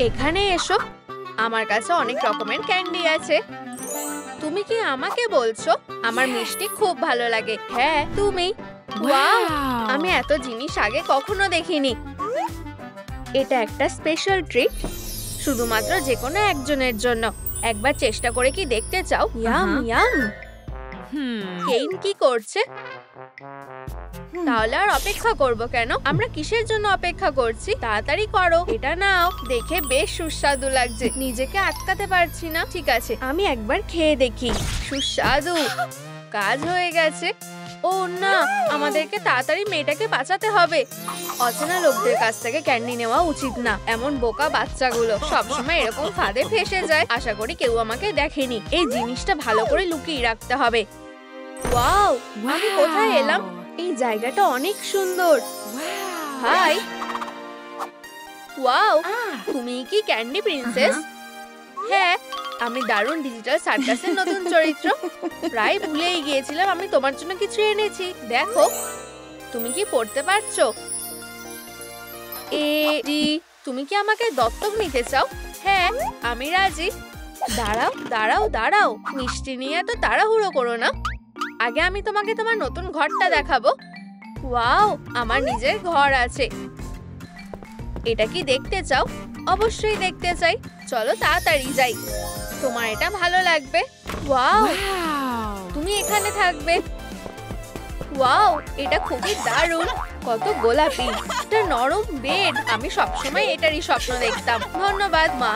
এখানে এসো, আমার কাছে অনেক রকমের ক্যান্ডি আছে। তুমি কি আমাকে বলছো আমার মিষ্টি খুব ভালো লাগে? হ্যাঁ, তুমি। ওয়াও, আমি এত জিনিস আগে কখনো দেখিনি। এটা একটা স্পেশাল ট্রিট, শুধুমাত্র যে কোনো একজনের জন্য। একবার চেষ্টা করে কি দেখতে চাও? Yam yam. কেইন কি করছে? তাহলে আর অপেক্ষা করব কেন? আমরা কিসের জন্য অপেক্ষা করছি? তাড়াতাড়ি করো, এটা নাও। দেখে বেশ সুস্বাদু লাগছে, নিজেকে আটকাতে পারছি না। ঠিক আছে, আমি একবার খেয়ে দেখি। সুস্বাদু, কাজ হয়ে গেছে। ও না, আমাদেরকে তাড়াতাড়ি মেয়েটাকে বাঁচাতে হবে। অচেনা লোকদের কাছ থেকে ক্যান্ডি নেওয়া উচিত না। এমন বোকা বাচ্চাগুলো সবসময় এরকম ফাঁদে ফেসে যায়। আশা করি কেউ আমাকে দেখেনি। এই জিনিসটা ভালো করে লুকিয়ে রাখতে হবে। ওয়াও, আমি কোথায় এলাম? এই জায়গাটা অনেক সুন্দর। হাই। ওয়াও, তুমি কি ক্যান্ডি প্রিন্সেস? হ্যাঁ, আমি দারুণ ডিজিটাল সার্কাসের নতুন চরিত্র। প্রায় ভুলেই গিয়েছিলাম আমি তোমার জন্য কিছু এনেছি। দেখো, তুমি কি পড়তে পারছো? তুমি কি আমাকে দত্তক নিতে চাও? হ্যাঁ, আমি রাজি। দাঁড়াও দাঁড়াও দাঁড়াও, মিষ্টি নিয়ে এত তাড়াহুড়ো করো না। আগে আমি তোমাকে তোমার নতুন ঘরটা দেখাবো। ওয়াও, আমার নিজের ঘর আছে। এটা কি দেখতে চাও? অবশ্যই দেখতে চাই। চলো তাড়াতাড়ি যাই, তোমার এটা ভালো লাগবে। ওয়াও, তুমি এখানে থাকবে। ওয়াও, এটা খুবই দারুণ। কত গোলাপি, এটা নরম বেড। আমি সবসময় এটারই স্বপ্ন দেখতাম। ধন্যবাদ মা,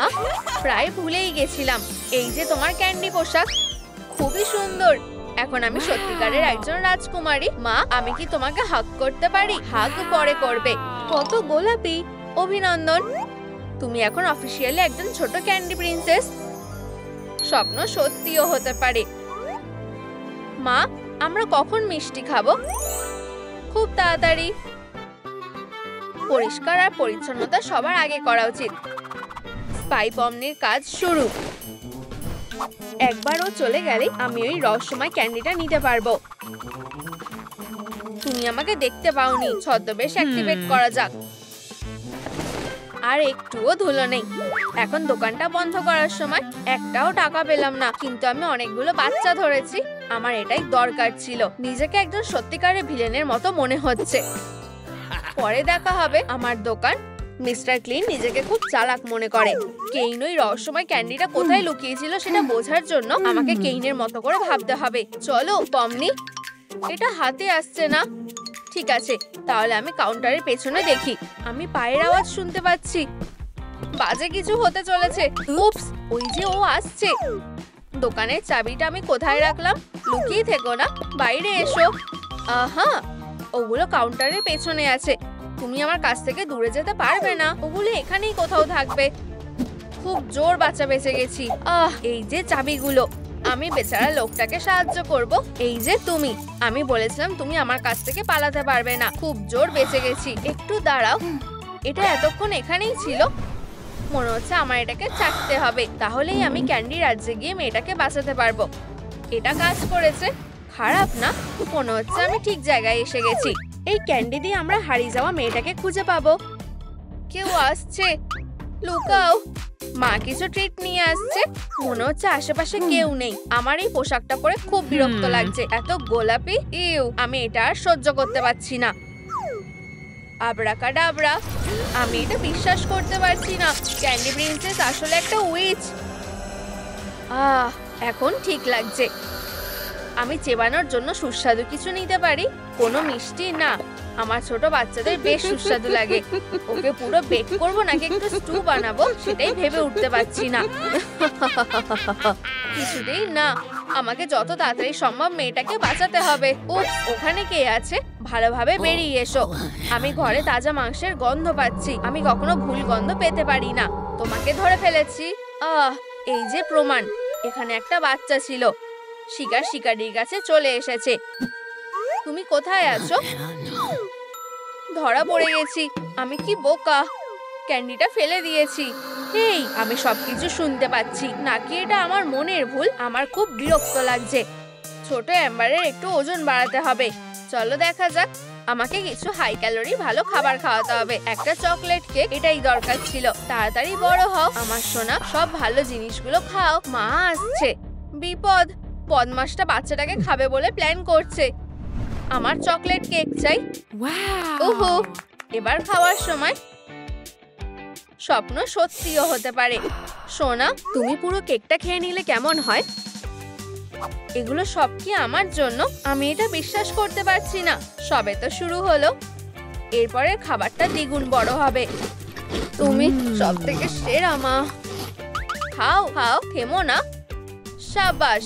প্রায় ভুলেই গেছিলাম। এই যে তোমার ক্যান্ডি পোশাক, খুবই সুন্দর। এখন আমি সত্যিকারের একজন রাজকুমারী। মা, আমি কি তোমাকে হাগ করতে পারি? হাগ পরে করবে। কত গোলাপি, অভিনন্দন। তুমি এখন অফিসিয়ালি একজন ছোট ক্যান্ডি প্রিন্সেস। স্বপ্ন সত্যিও হতে পারে। মা, আমরা কখন মিষ্টি খাবো? খুব তাড়াতাড়ি। পরিষ্কার আর পরিচ্ছন্নতা সবার আগে করা উচিত। স্পাই পমনির কাজ শুরু। একবার ও চলে গেলে আমি ওই রহস্যময় ক্যান্ডিটা নিতে পারবো। তুমি আমাকে দেখতে পাওনি। ছদ্মবেশ অ্যাক্টিভেট করা যাক। আর একটুও ধুলো নেই। এখন দোকানটা বন্ধ করার সময়। একটাও টাকা পেলাম না, কিন্তু আমি অনেকগুলো বাচ্চা ধরেছি। আমার এটাই দরকার ছিল। নিজেকে একজন সত্যিকারের ভিলেনের মতো মনে হচ্ছে। পরে দেখা হবে। আমার দোকান। মিস্টার ক্লিন নিজেকে খুব চালাক মনে করে। কেইন ওই রহস্যময় ক্যান্ডিটা কোথায় লুকিয়েছিল সেটা বোঝার জন্য আমাকে কেইনের মতো করে ভাবতে হবে। চলো পমনি, এটা হাতে আসছে না। ঠিক আছে, তাহলে আমি কাউন্টারের পেছনে দেখি। আমি পায়ের আওয়াজ শুনতে পাচ্ছি। বাজে কিছু হতে চলেছে। উপস, ওই যে ও আসছে। দোকানের চাবিটা আমি কোথায় রাখলাম? লুকিয়ে থেকো না, বাইরে এসো। আহা, ওগুলো কাউন্টারের পেছনে আছে। তুমি আমার কাছ থেকে দূরে যেতে পারবে না। ওগুলো এখানেই কোথাও থাকবে। খুব জোর বাঁচা বেঁচে গেছি। এই যে চাবিগুলো। আমি বেচারা লোকটাকে সাহায্য করব। এই যে তুমি, আমি বলেছিলাম তুমি আমার কাছ থেকে পালাতে পারবে না। খুব জোর বেঁচে গেছি। একটু দাঁড়াও, এটা এতক্ষণ এখানেই ছিল। মনে হচ্ছে আমার এটাকে চাটতে হবে, তাহলেই আমি ক্যান্ডি রাজ্যে গিয়ে মেয়েটাকে বাঁচাতে পারবো। এটা কাজ করেছে, খারাপ না। মনে হচ্ছে আমি ঠিক জায়গায় এসে গেছি। এই ক্যান্ডি দিয়ে আমরা হারিয়ে যাওয়া মেয়েটাকে খুঁজে পাবো। কেউ আসছে, লুকাও। মা কিছু ট্রিট নিয়ে আসছে। মনে হচ্ছে আশেপাশে কেউ নেই। আমার এই পোশাকটা পরে খুব বিরক্ত লাগছে। এত গোলাপি, ইউ, আমি এটা আর সহ্য করতে পারছি না। আবরাকাডাবরা, আমি এটা বিশ্বাস করতে পারছি না। ক্যান্ডি প্রিন্সেস আসলে একটা উইচ। এখন ঠিক লাগছে। আমি চেবানোর জন্য সুস্বাদু কিছু নিতে পারি। কোনো মিষ্টি না, আমার ছোট বাচ্চাদের বেশ সুস্বাদু লাগে। ওকে পুরো বেক করবো নাকি একটু স্টু বানাবো সেটাই ভেবে উঠতে পারছি না। কিছুতেই না, আমাকে যত তাড়াতাড়ি সম্ভব মেয়েটাকে বাঁচাতে হবে। ওখানে কে আছে? ভালোভাবে বেরিয়ে এসো। আমি ঘরে তাজা মাংসের গন্ধ পাচ্ছি। আমি কখনো ভুল গন্ধ পেতে পারি না। তোমাকে ধরে ফেলেছি। এই যে প্রমাণ। এখানে একটা বাচ্চা ছিল। শিকার শিকারির কাছে চলে এসেছে। তুমি কোথায় আছো? ধরা পড়ে গেছি। আমি কি বোকা, ক্যান্ডিটা ফেলে দিয়েছি। হেই, আমি সবকিছু শুনতে পাচ্ছি। নাকি এটা আমার মনের ভুল? আমার খুব বিরক্ত লাগছে। ছোট এম্বারের একটু ওজন বাড়াতে হবে। চলো দেখা যাক। আমাকে কিছু হাই ক্যালোরি ভালো খাবার খাওয়াতে হবে। একটা চকলেট কেক, এটাই দরকার ছিল। তাড়াতাড়ি বড় হও আমার সোনা, সব ভালো জিনিসগুলো খাও। মা আসছে। বিপদ, বদমাসটা বাচ্চাটাকে খাবে বলে প্ল্যান করছে। আমার চকলেট কেক চাই। ওহো, এবার খাওয়ার সময়। স্বপ্ন সত্যিও হতে পারে। সোনা, তুমি পুরো কেকটা খেয়ে নিলে কেমন হয়? এগুলো সব কি আমার জন্য? আমি এটা বিশ্বাস করতে পারছি না। সবে তো শুরু হলো, এরপরের খাবারটা দ্বিগুণ বড় হবে। তুমি সব থেকে সেরা মা। খাও খাও, থেমো না। সাবাস।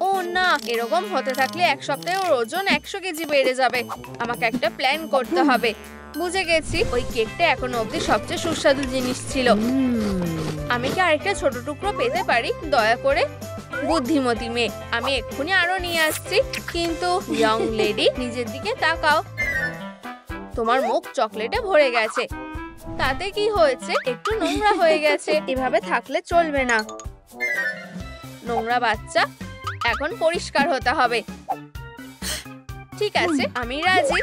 ও না, এরকম হতে থাকলে এক সপ্তাহে ওর ওজন 100 কেজি বেড়ে যাবে। আমাকে একটা প্ল্যান করতে হবে। বুঝে গেছি, ওই কেকটা এখনো অবধি সবচেয়ে সুস্বাদু জিনিস ছিল। আমি কি আরেকটা ছোট টুকরো পেতে পারি দয়া করে? বুদ্ধিমতী মেয়ে, আমি এক্ষুনি আরো নিয়ে আসছি। কিন্তু ইয়ং লেডি, নিজের দিকে তাকাও। তোমার মুখ চকলেটে ভরে গেছে। তাতে কি হয়েছে? একটু নোংরা হয়ে গেছে। এভাবে থাকলে চলবে না। নোংরা বাচ্চা, এখন পরিষ্কার হতে হবে। ঠিক আছে, আমি রাজি।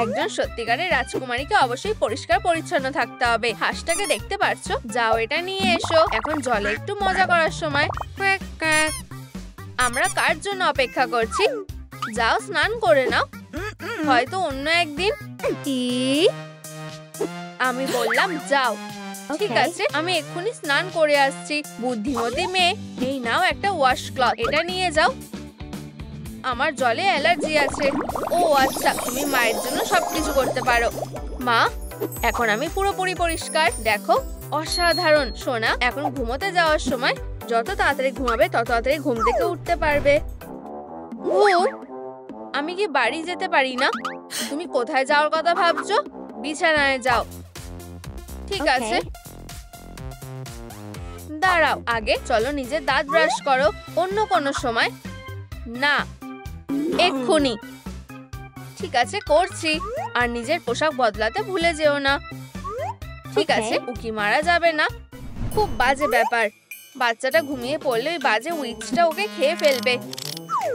একজন সত্যিকারের রাজকুমারীকে অবশ্যই পরিষ্কার পরিচ্ছন্ন থাকতে হবে। হাঁসটাকে দেখতে পাচ্ছো? যাও, এটা নিয়ে এসো। এখন জলে একটু মজা করার সময়। আমরা কার জন্য অপেক্ষা করছি? যাও, স্নান করে নাও। হয়তো অন্য একদিন। কি? আমি বললাম যাও। ঠিক আছে, আমি এক্ষুনি স্নান করে আসছি। বুদ্ধিমতী মেয়ে, এই নাও একটা ওয়াশ ক্লথ, এটা নিয়ে যাও। আমার জলে অ্যালার্জি আছে। ও আচ্ছা, তুমি মায়ের জন্য সবকিছু করতে পারো। মা, এখন আমি পুরোপুরি পরিষ্কার। দেখো, অসাধারণ। সোনা, এখন ঘুমোতে যাওয়ার সময়। যত তাড়াতাড়ি ঘুমাবে তত তাড়াতাড়ি ঘুম থেকে উঠতে পারবে। ঘুম? আমি কি বাড়ি যেতে পারি না? তুমি কোথায় যাওয়ার কথা ভাবছো? বিছানায় যাও। ঠিক আছে, দাঁড়াও, আগে চলো নিজের দাঁত ব্রাশ করো। অন্য কোনো সময় না, এক্ষুনি। ঠিক আছে, করছি। আর নিজের পোশাক বদলাতে ভুলে যেও না। ঠিক আছে, উকি মারা যাবে না। খুব বাজে ব্যাপার। বাচ্চাটা ঘুমিয়ে পড়লে ওই বাজে উইচটা ওকে খেয়ে ফেলবে।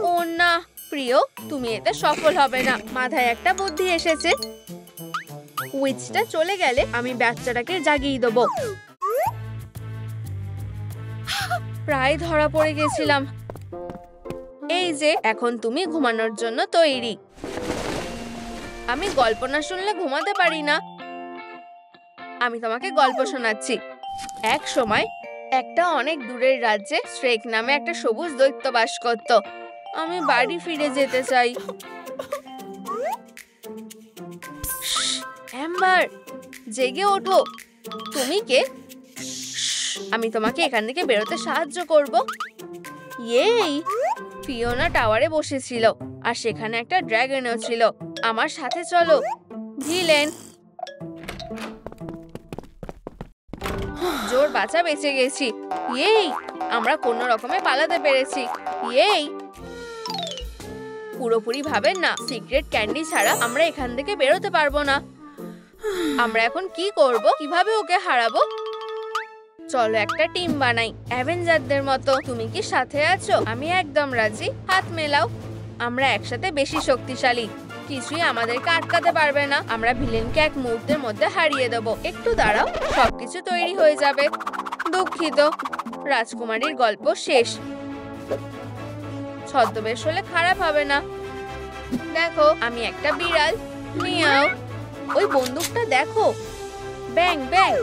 ও না, প্রিয়, তুমি এতে সফল হবে না। মাথায় একটা বুদ্ধি এসেছে। উইচটা চলে গেলে আমি বাচ্চাটাকে জাগিয়ে দেবো। প্রায় ধরা পড়ে গেছিলাম। এই যে, এখন তুমি ঘুমানোর জন্য তৈরি। আমি গল্প না শুনলে ঘুমাতে পারি না। আমি তোমাকে গল্প শোনাচ্ছি। এক সময় একটা অনেক দূরের রাজ্যে শ্রেক নামে একটা সবুজ দৈত্য বাস করত। আমি বাড়ি ফিরে যেতে চাই। এম্বার, জেগে ওঠো। তুমি কে? আমি তোমাকে এখান থেকে বেরোতে সাহায্য করব। এই ফিওনা টাওয়ারে বসেছিল, আর সেখানে একটা ড্রাগনও ছিল। আমার সাথে চলো। ভিলেন, জোর বাঁচা বেঁচে গেছি। এই, আমরা কোনো রকমে পালাতে পেরেছি। এই, পুরোপুরি ভাবেন না, সিক্রেট ক্যান্ডি ছাড়া আমরা এখান থেকে বেরোতে পারবো না। আমরা এখন কি করব? কিভাবে ওকে হারাবো? চলো একটা টিম বানাই, অ্যাভেঞ্জারদের মতো। তুমি কি সাথে আছো? আমি একদম রাজি। হাত মেলাও। আমরা একসাথে বেশি শক্তিশালী। কিছুই আমাদেরকে আটকাতে পারবে না। আমরা ভিলেনকে এক মুহূর্তের মধ্যে হারিয়ে দেবো। একটু দাঁড়াও, সবকিছু তৈরি হয়ে যাবে। দুঃখিত, রাজকুমারীর গল্প শেষ। ছদ্মবেশ হলে খারাপ হবে না। দেখো, আমি একটা বিড়াল। মিয়াও। ওই বন্দুকটা দেখো। ব্যাং ব্যাং।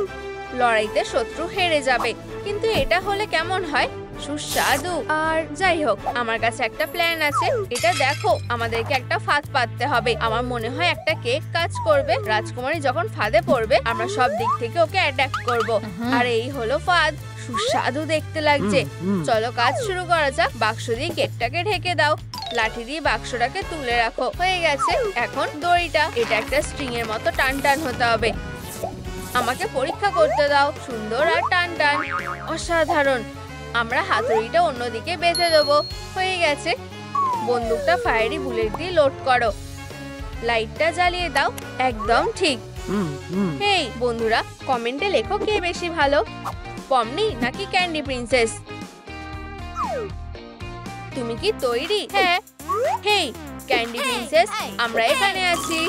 লড়াইতে শত্রু হেরে যাবে, কিন্তু এটা হলে কেমন হয়? সুস্বাদু। আর যাই হোক, আমার কাছে একটা প্ল্যান আছে। এটা দেখো, আমাদেরকে একটা ফাঁদ পাততে হবে। আমার মনে হয় একটা কেক কাজ করবে। রাজকুমারী যখন ফাঁদে পড়বে, আমরা সব দিক থেকে ওকে অ্যাটাক করব। আর এই হলো ফাঁদ। সুস্বাদু দেখতে লাগছে। চলো কাজ শুরু করা যাক। বাক্স দিয়ে কেকটাকে ঢেকে দাও। লাঠি দিয়ে বাক্সটাকে তুলে রাখো। হয়ে গেছে। এখন দড়িটা, এটা একটা স্ট্রিং এর মতো টান টান হতে হবে। আমাকে পরীক্ষা করতে দাও। সুন্দর আর টান টান। অসাধারণ। আমরা হাতুড়িটা অন্যদিকে বেঁধে দেবো। হয়ে গেছে। বন্দুকটা ফায়ারি বুলেট দিয়ে লোড করো। লাইটটা জ্বালিয়ে দাও। একদম ঠিক। হেই বন্ধুরা, কমেন্টে লেখো কে বেশি ভালো, পমনি নাকি ক্যান্ডি প্রিন্সেস। তুমি কি তৈরি? হ্যাঁ। হেই, ক্যান্ডি প্রিন্সেস, আমরা এখানে আছি।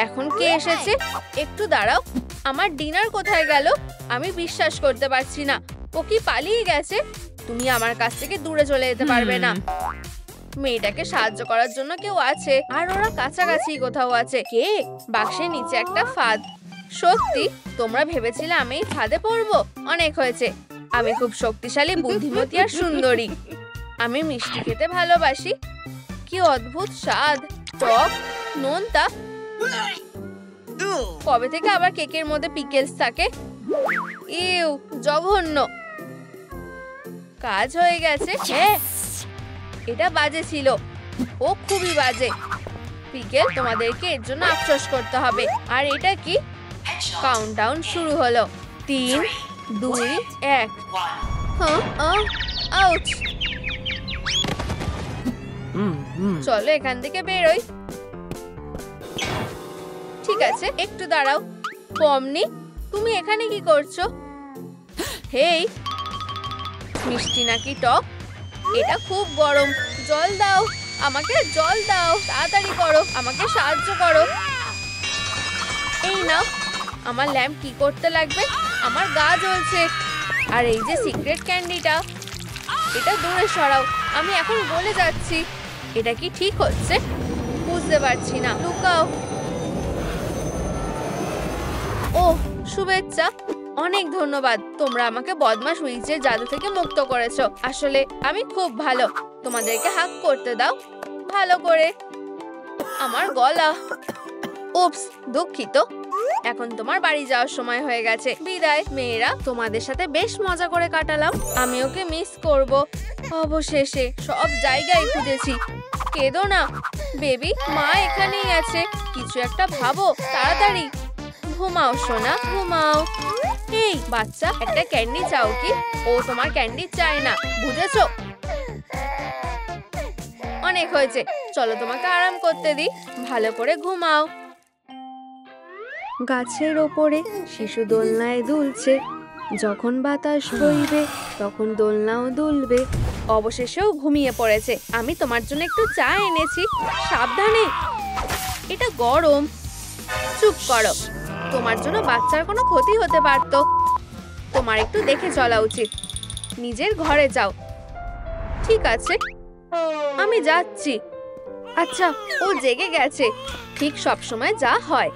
এখন কে এসেছে? একটু দাঁড়াও, আমার ডিনার কোথায় গেল? আমি বিশ্বাস করতে পারছি না, ও কি পালিয়ে গেছে? তুমি আমার কাছ থেকে দূরে চলে যেতে পারবে না। মেয়েটাকে সাহায্য করার জন্য কেউ আছে, আর ওরা কাছাকাছি কোথাও আছে। কে? বাক্সের নিচে একটা ফাঁদ। সত্যি? তোমরা ভেবেছিলে আমি এই ফাঁদে পড়বো? অনেক হয়েছে। আমি খুব শক্তিশালী, বুদ্ধিমতী আর সুন্দরী। আমি মিষ্টি খেতে ভালোবাসি। কি অদ্ভুত স্বাদ, টক, নোনতা। কবে থেকে আবার কেকের মধ্যে পিকেলস থাকে? ইউ, জঘন্য। কাজ হয়ে গেছে। হ্যাঁ, এটা বাজে ছিল, ও খুবই বাজে। পিকেল, তোমাদেরকে এর জন্য আফসোস করতে হবে। আর এটা কি? কাউন্টডাউন শুরু হলো। 3, 2, 1। আউচ। চলো এখান থেকে বেরোই। ঠিক আছে, একটু দাঁড়াও। পমনি, তুমি এখানে কি করছো? হেই, মিষ্টি নাকি টক? এটা খুব গরম। জল দাও, আমাকে জল দাও, তাড়াতাড়ি করো, আমাকে সাহায্য করো। এই নাও। আমার ল্যাম্প কি করতে লাগবে? আমার গা জ্বলছে। আর এই যে সিক্রেট ক্যান্ডিটা, এটা দূরে সরাও, আমি এখন গলে যাচ্ছি। এটা কি ঠিক হচ্ছে? বুঝতে পারছি না। লুকাও। ও, শুভেচ্ছা। অনেক ধন্যবাদ, তোমরা আমাকে বদমাশ উইচের জাদু থেকে মুক্ত করেছো। আসলে আমি খুব ভালো। তোমাদেরকে হাগ করতে দাও ভালো করে। আমার গলা। উপস, দুঃখিত। এখন তোমার বাড়ি যাওয়ার সময় হয়ে গেছে। বিদায় মেয়েরা, তোমাদের সাথে বেশ মজা করে কাটালাম। আমি ওকে মিস করব। অবশেষে সব জায়গায় খুঁজেছি। কেঁদো না বেবি, মা এখানেই আছে। কিছু একটা ভাবো, তাড়াতাড়ি। ঘুমাও সোনা, ঘুমাও। এই বাচ্চা, একটা ক্যান্ডি চাও কি? ও তোমার ক্যান্ডি চায় না, বুঝেছো? অনেক হয়েছে, চলো তোমাকে আরাম করতে দিই। ভালো করে ঘুমাও। গাছের ওপরে শিশু দোলনায় দুলছে, যখন বাতাস বইবে তখন দোলনাও দুলবে। অবশেষেও ঘুমিয়ে পড়েছে। আমি তোমার জন্য একটু চা এনেছি, সাবধানে। এটা গরম। চুপ করো, তোমার জন্য বাচ্চার কোনো ক্ষতি হতে পারত। তোমার একটু দেখে চলা উচিত। নিজের ঘরে যাও। ঠিক আছে, আমি যাচ্ছি। আচ্ছা, ও জেগে গেছে। ঠিক সব সময় যা হয়।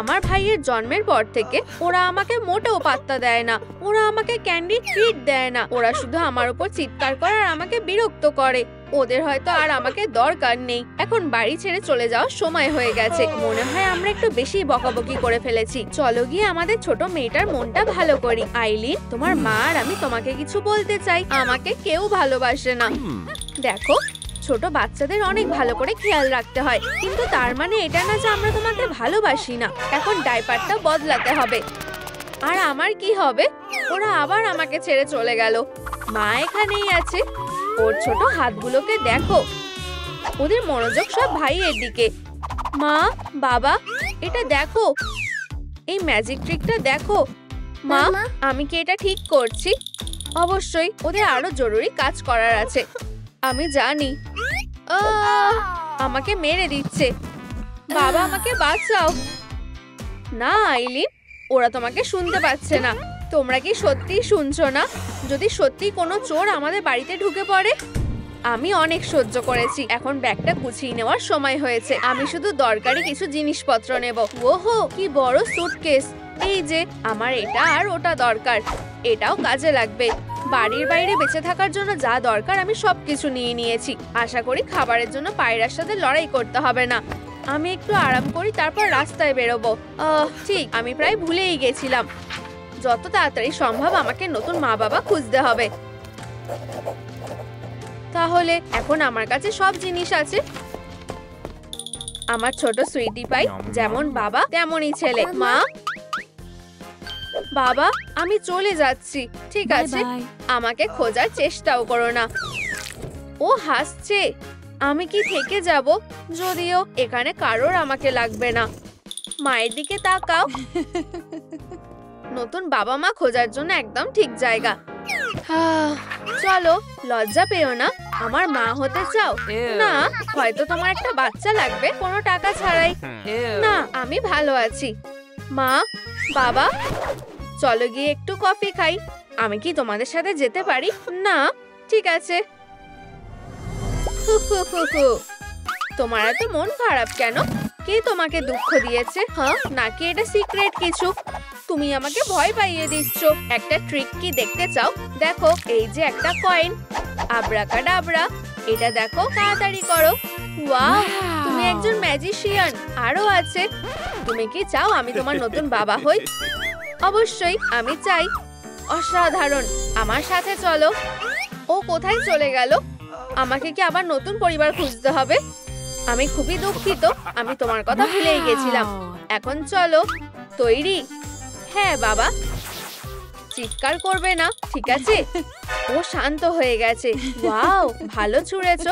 আমার ভাইয়ের জন্মের পর থেকে ওরা আমাকে মোটেও পাত্তা দেয় না। ওরা আমাকে ক্যান্ডি ট্রিট দেয় না। ওরা শুধু আমার উপর চিৎকার করে আর আমাকে বিরক্ত করে। ওদের হয়তো আর আমাকে দরকার নেই। এখন বাড়ি ছেড়ে চলে যাওয়ার সময় হয়ে গেছে। মনে হয় আমরা একটু বেশি বকাবকি করে ফেলেছি। চলো গিয়ে আমাদের ছোট মেয়েটার মনটা ভালো করি। আইলিন, তোমার মা আর আমি তোমাকে কিছু বলতে চাই। আমাকে কেউ ভালোবাসে না। দেখো, ছোট বাচ্চাদের অনেক ভালো করে খেয়াল রাখতে হয়, কিন্তু তার মানে এটা না যে আমরা তোমাকে ভালোবাসি না। এখন ডাইপারটা বদলাতে হবে। আর আমার কি হবে? ওরা আবার আমাকে ছেড়ে চলে গেল। মা এখানেই আছে। ওর ছোট হাতগুলোকে দেখো। ওদের মনোযোগ সব ভাইয়ের দিকে। মা, বাবা, এটা দেখো। এই ম্যাজিক ট্রিকটা দেখো। মা, আমি কি এটা ঠিক করছি? অবশ্যই, ওদের আরো জরুরি কাজ করার আছে। আমি জানি। আমাকে মেরে দিচ্ছে। বাবা, আমাকে বাঁচাও। না আইলিন, ওরা তোমাকে শুনতে পাচ্ছে না। তোমরা কি সত্যি শুনছো না? যদি সত্যি কোনো চোর আমাদের বাড়িতে ঢুকে পড়ে? আমি অনেক সহ্য করেছি, এখন ব্যাগটা গুছিয়ে নেওয়ার সময় হয়েছে। আমি শুধু দরকারি কিছু জিনিসপত্র নেব। ওহো, কি বড় সুটকেস। এই যে, আমার এটা আর ওটা দরকার। এটাও কাজে লাগবে। বাড়ির বাইরে বেঁচে থাকার জন্য যা দরকার আমি সবকিছু নিয়ে নিয়েছি। আশা করি খাবারের জন্য পায়রার সাথে লড়াই করতে হবে না। আমি একটু আরাম করি, তারপর রাস্তায় বেরোবো। ঠিক, আমি প্রায় ভুলেই গেছিলাম। যত তাড়াতাড়ি সম্ভব আমাকে নতুন মা বাবা খুঁজতে হবে। তাহলে এখন আমার কাছে সব জিনিস আছে। আমার ছোট সুইটি পাই, যেমন বাবা তেমনই ছেলে। মা, বাবা, আমি চলে যাচ্ছি। ঠিক আছে, আমাকে খোঁজার চেষ্টাও করো না। ও হাসছে। আমি কি থেকে যাব? যদিও এখানে কারোর আমাকে লাগবে না। মায়ের দিকে তাকাও। নতুন বাবা মা খোঁজার জন্য একদম ঠিক জায়গা। চলো, লজ্জা পেও না। আমার মা হতে চাও? না, হয়তো তোমার একটা বাচ্চা লাগবে কোনো টাকা ছাড়াই। না, আমি ভালো আছি। মা, বাবা, চলো গিয়ে একটু কফি খাই। আমি কি তোমাদের সাথে যেতে পারি? না, ঠিক আছে। তোমার এত মন খারাপ কেন? কে তোমাকে দুঃখ দিয়েছে? হ্যাঁ, নাকি এটা সিক্রেট কিছু? তুমি আমাকে ভয় পাইয়ে দিচ্ছ। একটা ট্রিক কি দেখতে চাও? দেখো, এই যে একটা কয়েন, আব্রাকাডাব্রা। এটা দেখো, তাড়াতাড়ি করো। ওয়াও, তুমি একজন ম্যাজিশিয়ান। আরো আছে। তুমি কি চাও আমি তোমার নতুন বাবা হই? অবশ্যই, আমি চাই। অসাধারণ, আমার সাথে চলো। ও কোথায় চলে গেল? আমাকে কি আবার নতুন পরিবার খুঁজতে হবে? আমি খুবই দুঃখিত, আমি তোমার কথা ভুলেই গেছিলাম। এখন চলো। তৈরি? হ্যাঁ বাবা। চিৎকার করবে না, ঠিক আছে? ও শান্ত হয়ে গেছে। ওয়াও, ভালো ছুঁড়েছো।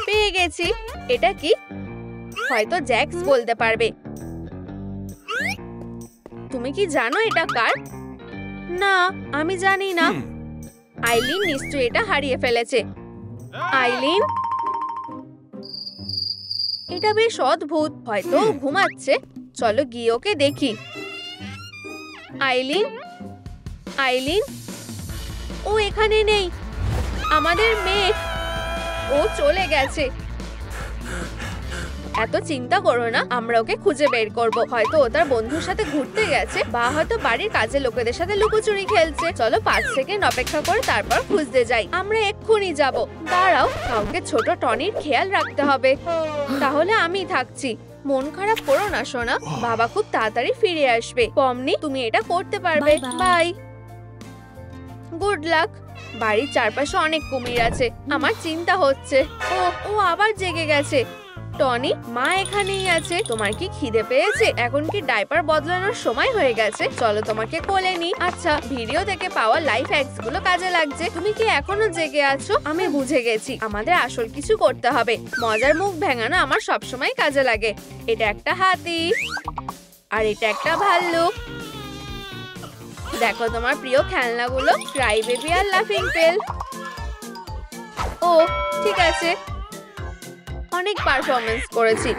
পেয়ে গেছি। এটা কি? হয়তো জ্যাক্স বলতে পারবে। তুমি কি জানো এটা কার? না, আমি জানি না। আইলিন নিশ্চয়ই এটা হারিয়ে ফেলেছে। আইলিন, এটা বেশ অদ্ভুত। হয়তো ও ঘুমাচ্ছে। চলো গিয়ে ওকে দেখি। আইলিন, আইলিন, ও এখানে নেই। আমাদের মেয়ে, ও চলে গেছে। এত চিন্তা করো না, আমরা ওকে খুঁজে বের করব। হয়তো ও তার বন্ধুর সাথে ঘুরতে গেছে, বা হয়তো বাড়ির কাজের লোকেদের সাথে লুকোচুরি খেলছে। চলো 5 সেকেন্ড অপেক্ষা করে তারপর খুঁজতে যাই। আমরা এক্ষুনি যাব। দাঁড়াও, কাউকে ছোট টনির খেয়াল রাখতে হবে। তাহলে আমি থাকছি। মন খারাপ করো না সোনা, বাবা খুব তাড়াতাড়ি ফিরে আসবে। পমনি, তুমি এটা করতে পারবে। বাই। Good luck. বাড়ির চারপাশে অনেক কুমির আছে, আমার চিন্তা হচ্ছে। ও আবার জেগে গেছে। টনি, মা এখানেই আছে। তোমার কি খিদে পেয়েছে? এখন কি ডাইপার বদলানোর সময় হয়ে গেছে? চলো তোমাকে কোলে নি। আচ্ছা, ভিডিও থেকে পাওয়া লাইফ হ্যাকস গুলো কাজে লাগছে। তুমি কি এখনো জেগে আছো? আমি বুঝে গেছি, আমাদের আসল কিছু করতে হবে। মজার মুখ ভেঙানো আমার সবসময় কাজে লাগে। এটা একটা হাতি, আর এটা একটা ভাল্লুক। দেখো তোমার প্রিয় খেলনাগুলো, ক্রাই বেবি আর লাফিং পেল। ও ঠিক আছে, অনেক পারফরমেন্স করেছি।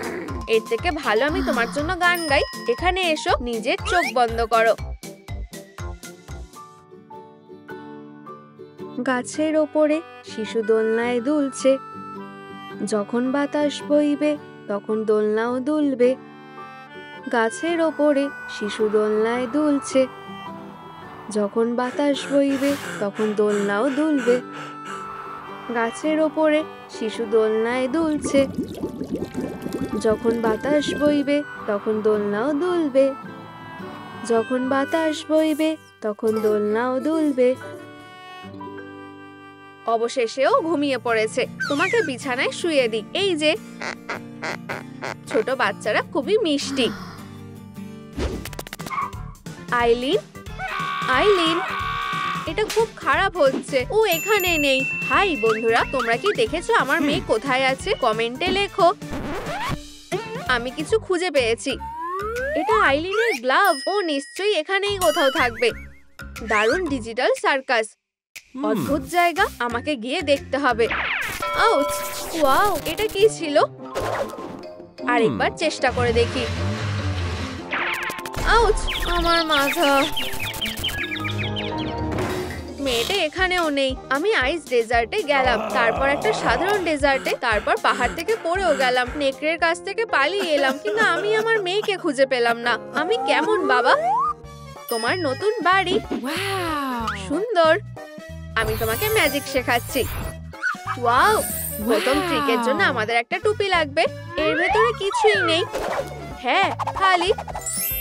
এর থেকে ভালো আমি তোমার জন্য গান গাই। এখানে এসো, নিজের চোখ বন্ধ করো। গাছের ওপরে শিশু দোলনায় দুলছে। যখন বাতাস বইবে তখন দোলনাও দুলবে। গাছের ওপরে শিশু দোলনায় দুলছে। যখন বাতাস বইবে তখন দোলনাও দুলবে। গাছের ওপরে শিশু দোলনায় দুলছে। যখন বাতাস বইবে তখন দোলনাও দুলবে। যখন বাতাস বইবে তখন দোলনাও দুলবে। অবশেষেও ঘুমিয়ে পড়েছে। তোমাকে বিছানায় শুয়ে দিই। এই যে, ছোট বাচ্চারা খুবই মিষ্টি। আইলিন, আইলিন, এটা খুব খারাপ হচ্ছে। ও এখানে নেই। হাই বন্ধুরা, তোমরা কি দেখেছো আমার মেয়ে কোথায় আছে? কমেন্টে লেখো। আমি কিছু খুঁজে পেয়েছি। এটা আইলিনের গ্লাভ। ও নিশ্চয়ই এখানেই কোথাও থাকবে। দারুণ ডিজিটাল সার্কাস। অদ্ভুত জায়গা, আমাকে গিয়ে দেখতে হবে। আউচ! ওয়াও, এটা কি ছিল? আরেকবার চেষ্টা করে দেখি। আউচ! আমার মাথা। মেয়েটা এখানেও নেই। আমি আইস ডেজার্টে গেলাম, তারপর একটা সাধারণ ডেজার্টে, তারপর পাহাড় থেকে পড়েও গেলাম, নেকড়ের কাছ থেকে পালিয়ে এলাম, কিন্তু আমি আমার মেয়েকে খুঁজে পেলাম না। আমি কেমন বাবা? তোমার নতুন বাড়ি সুন্দর। আমি তোমাকে ম্যাজিক শেখাচ্ছি। ওয়াও, প্রথম ট্রিকের জন্য আমাদের একটা টুপি লাগবে। এর ভেতরে কিছুই নেই। হ্যাঁ, খালি।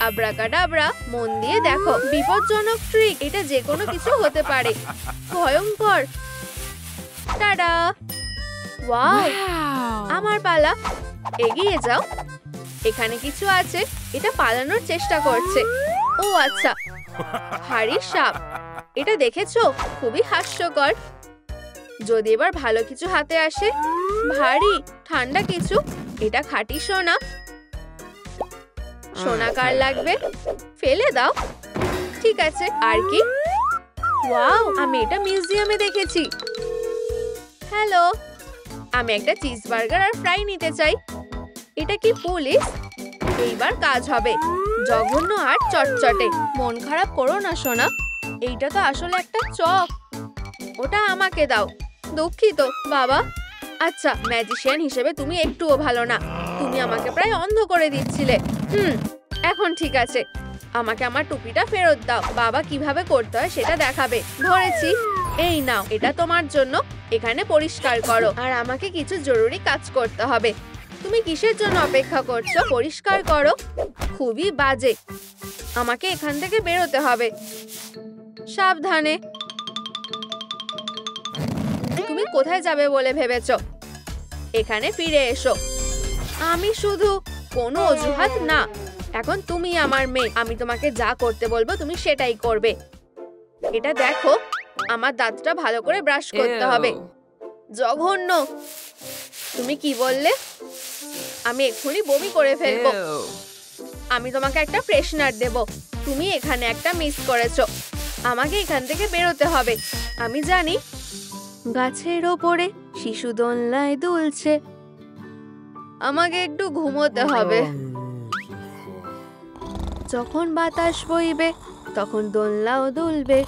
আব্রাকাডাব্রা, মন দিয়ে দেখো। বিপজ্জনক ট্রিক, এটা যে কোনো কিছু হতে পারে। ভয়ঙ্কর। টাডা! ওয়াও, আমার পালা। এগিয়ে যাও। এখানে কিছু আছে। এটা পালানোর চেষ্টা করছে। ও আচ্ছা, হাড়ির সাপ। এটা দেখেছো? খুবই হাস্যকর। যদি এবার ভালো কিছু হাতে আসে। ভারী ঠান্ডা কিছু। এটা খাঁটি সোনা। সোনা কার লাগবে? ফেলে দাও। ঠিক আছে, আর কি? ওয়াও, আমি এটা মিউজিয়ামে দেখেছি। হ্যালো, আমি একটা চিজ বার্গার আর ফ্রাই নিতে চাই। এটা কি পুলিশ? এইবার কাজ হবে। জঘন্য আর চটচটে। মন খারাপ করো না সোনা, এইটা তো আসলে একটা চক। ওটা আমাকে দাও। দুঃখিত বাবা। আচ্ছা, ম্যাজিশিয়ান হিসেবে তুমি একটুও ভালো না। তুমি আমাকে প্রায় অন্ধ করে দিচ্ছিলে। এখন ঠিক আছে, আমাকে আমার টুপিটা ফেরত দাও। বাবা কিভাবে করতে হয় সেটা দেখাবে। ধরেছি। এই নাও, এটা তোমার জন্য। এখানে পরিষ্কার করো। আর আমাকে কিছু জরুরি কাজ করতে হবে। তুমি কিসের জন্য অপেক্ষা করছো? পরিষ্কার করো। খুবই বাজে। আমাকে এখান থেকে বেরোতে হবে। সাবধানে। তুমি কোথায় যাবে বলে ভেবেছো? এখানে ফিরে এসো। আমি শুধু কোনো অজুহাত না। এখন তুমি আমার মেয়ে। আমি তোমাকে যা করতে বলবো তুমি সেটাই করবে। এটা দেখো, আমার দাঁতটা ভালো করে ব্রাশ করতে হবে। জঘন্য। তুমি কি বললে? আমি এক্ষুনি বমি করে ফেলবো। আমি তোমাকে একটা ফ্রেশনার দেব। তুমি এখানে একটা মিস করেছো। আমাকে এখান থেকে বেরোতে হবে। আমি জানি। গাছের ওপরে শিশু দোলনায় দুলছে। আমাকে একটু ঘুমোতে হবে। যখন বাতাস বইবে তখন দোলনাও দুলবে।